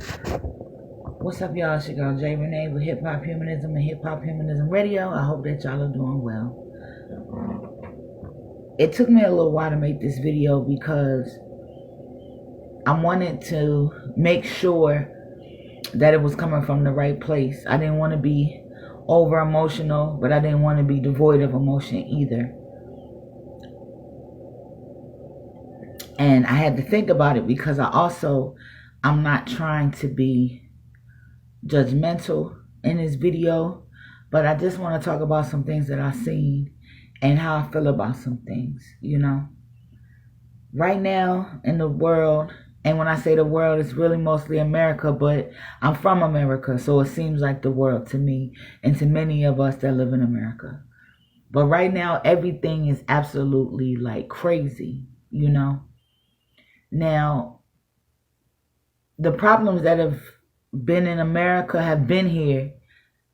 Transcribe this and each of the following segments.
What's up, y'all? It's your girl J. Renee with Hip Hop Humanism and Hip Hop Humanism Radio. I hope that y'all are doing well. It took me a little while to make this video because I wanted to make sure that it was coming from the right place. I didn't want to be over emotional, but I didn't want to be devoid of emotion either. And I had to think about it because I'm not trying to be judgmental in this video, but I just want to talk about some things that I've seen and how I feel about some things, Right now in the world, and when I say the world, it's really mostly America, but I'm from America, so it seems like the world to me and to many of us that live in America. But right now, everything is absolutely like crazy, Now, the problems that have been in America have been here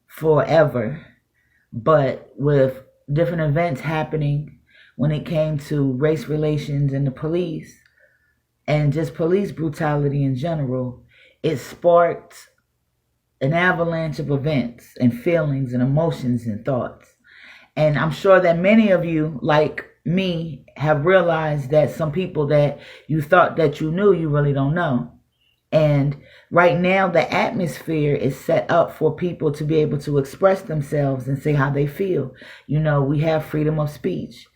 forever, but with different events happening when it came to race relations and the police and just police brutality in general, it sparked an avalanche of events and feelings and emotions and thoughts. And I'm sure that many of you, like me, have realized that some people that you thought that you knew, you really don't know. And right now, the atmosphere is set up for people to be able to express themselves and say how they feel. We have freedom of speech.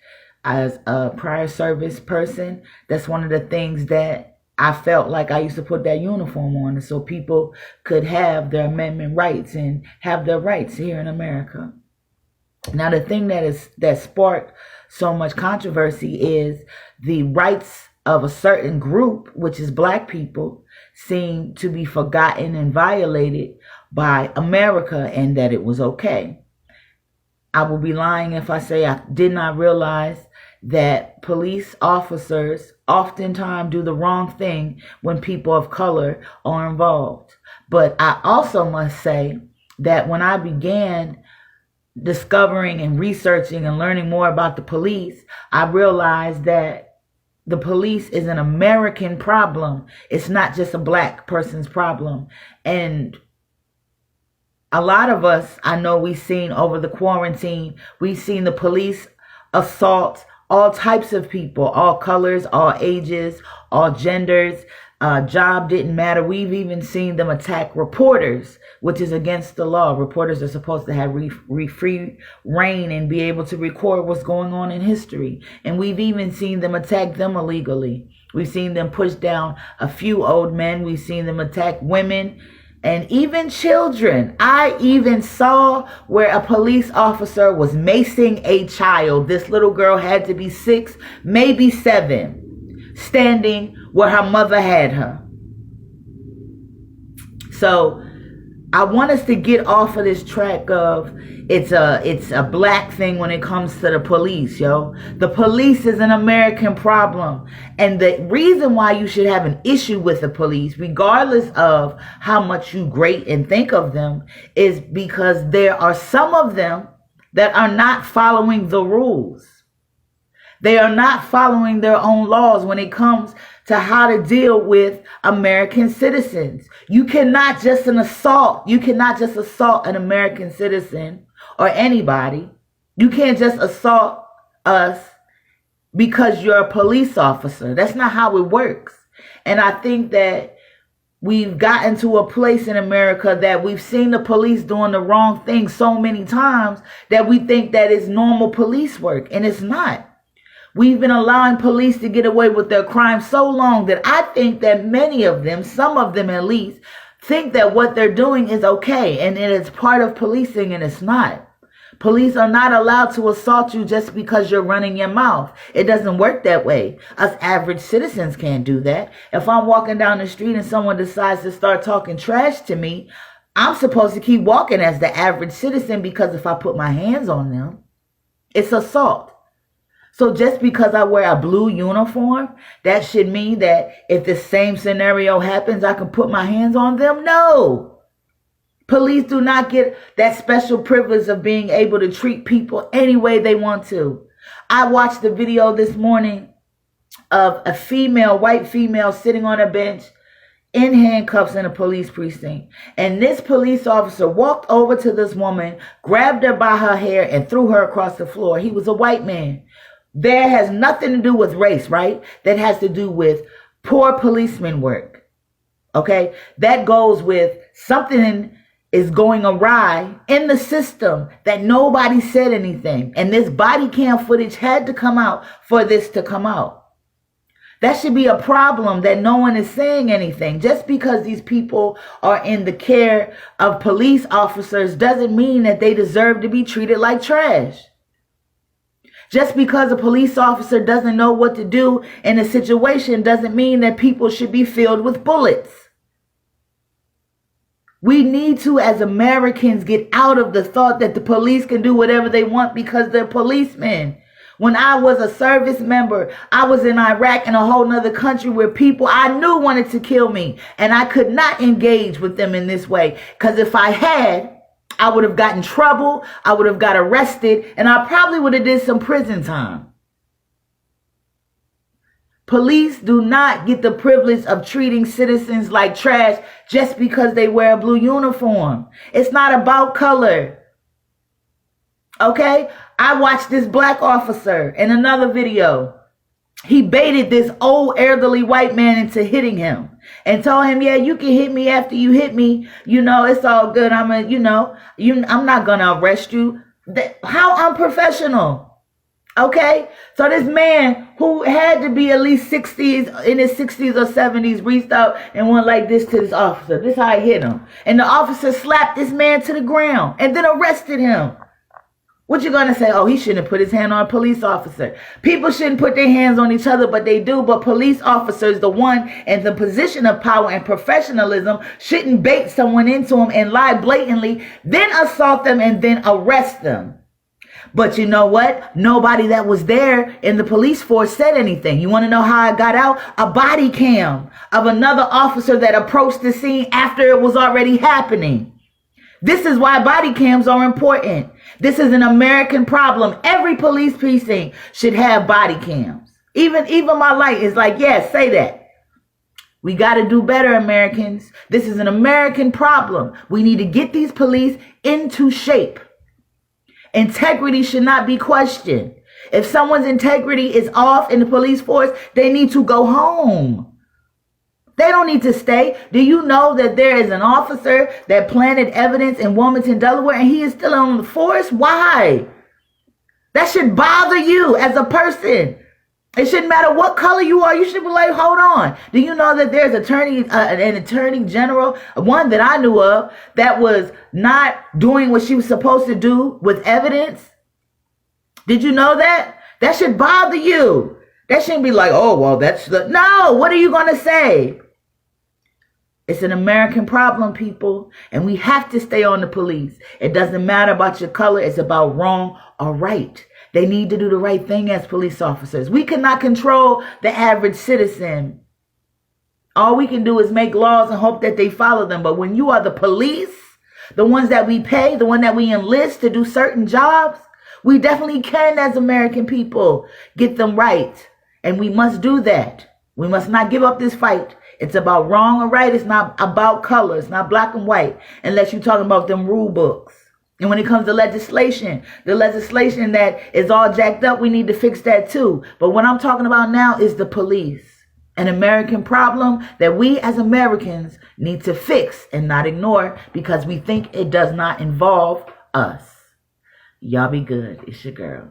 As a prior service person, that's one of the things that I felt like I used to put that uniform on so people could have their amendment rights and have their rights here in America. Now, the thing that sparked so much controversy is the rights of a certain group, which is Black people, seem to be forgotten and violated by America, and that it was okay. I will be lying if I say I did not realize that police officers oftentimes do the wrong thing when people of color are involved. But I also must say that when I began discovering and researching and learning more about the police, I realized that the police is an American problem. It's not just a Black person's problem. And a lot of us, I know we've seen over the quarantine, we've seen the police assault all types of people, all colors, all ages, all genders. Job didn't matter. We've even seen them attack reporters, which is against the law. Reporters are supposed to have free reign and be able to record what's going on in history. And we've even seen them attack them illegally. We've seen them push down a few old men. We've seen them attack women and even children. I even saw where a police officer was macing a child. This little girl had to be 6, maybe 7, standing where her mother had her. So I want us to get off of this track of it's a Black thing when it comes to the police, yo. The police is an American problem. And the reason why you should have an issue with the police, regardless of how much you grade and think of them, is because there are some of them that are not following the rules. They are not following their own laws when it comes to how to deal with American citizens. You cannot just assault an American citizen or anybody. You can't just assault us because you're a police officer. That's not how it works. And I think that we've gotten to a place in America that we've seen the police doing the wrong thing so many times that we think that it's normal police work, and it's not. We've been allowing police to get away with their crimes so long that I think that many of them, some of them at least, think that what they're doing is okay and it is part of policing, and it's not. Police are not allowed to assault you just because you're running your mouth. It doesn't work that way. Us average citizens can't do that. If I'm walking down the street and someone decides to start talking trash to me, I'm supposed to keep walking as the average citizen, because if I put my hands on them, it's assault. So just because I wear a blue uniform, that should mean that if the same scenario happens, I can put my hands on them? No. Police do not get that special privilege of being able to treat people any way they want to. I watched the video this morning of a female, white female, sitting on a bench in handcuffs in a police precinct. And this police officer walked over to this woman, grabbed her by her hair, and threw her across the floor. He was a white man. That has nothing to do with race, right? That has to do with poor policeman work. Okay? That goes with something is going awry in the system that nobody said anything. And this body cam footage had to come out for this to come out. That should be a problem that no one is saying anything. Just because these people are in the care of police officers doesn't mean that they deserve to be treated like trash. Just because a police officer doesn't know what to do in a situation doesn't mean that people should be filled with bullets. We need to, as Americans, get out of the thought that the police can do whatever they want because they're policemen. When I was a service member, I was in Iraq, in a whole nother country where people I knew wanted to kill me. And I could not engage with them in this way. Because if I had, I would have gotten trouble. I would have got arrested. And I probably would have did some prison time. Police do not get the privilege of treating citizens like trash just because they wear a blue uniform. It's not about color. Okay? I watched this black officer in another video. He baited this old elderly white man into hitting him and told him, yeah, you can hit me after you hit me. You know, it's all good. I'm not going to arrest you. How unprofessional. Okay, so this man who had to be at least 60s, in his 60s or 70s, reached out and went like this to this officer. This is how he hit him. And the officer slapped this man to the ground and then arrested him. What you gonna say? Oh, he shouldn't have put his hand on a police officer. People shouldn't put their hands on each other, but they do. But police officers, the one in the position of power and professionalism, shouldn't bait someone into them and lie blatantly, then assault them and then arrest them. But you know what? Nobody that was there in the police force said anything. You want to know how I got out? A body cam of another officer that approached the scene after it was already happening. This is why body cams are important. This is an American problem. Every police precinct should have body cams. Even my light is like, yes, say that. We got to do better, Americans. This is an American problem. We need to get these police into shape. Integrity should not be questioned. If someone's integrity is off in the police force, they need to go home. They don't need to stay. Do you know that there is an officer that planted evidence in Wilmington, Delaware, and he is still on the force? Why? That should bother you as a person. It shouldn't matter what color you are. You should be like, hold on. Do you know that there's an attorney general, one that I knew of, that was not doing what she was supposed to do with evidence? Did you know that? That should bother you. That shouldn't be like, oh, well, no, what are you going to say? It's an American problem, people, and we have to stay on the police. It doesn't matter about your color. It's about wrong or right. They need to do the right thing as police officers. We cannot control the average citizen. All we can do is make laws and hope that they follow them. But when you are the police, the ones that we pay, the one that we enlist to do certain jobs, we definitely can, as American people, get them right. And we must do that. We must not give up this fight. It's about wrong or right. It's not about color. It's not black and white, unless you're talking about them rule books. And when it comes to legislation, the legislation that is all jacked up, we need to fix that too. But what I'm talking about now is the police. An American problem that we as Americans need to fix and not ignore because we think it does not involve us. Y'all be good. It's your girl.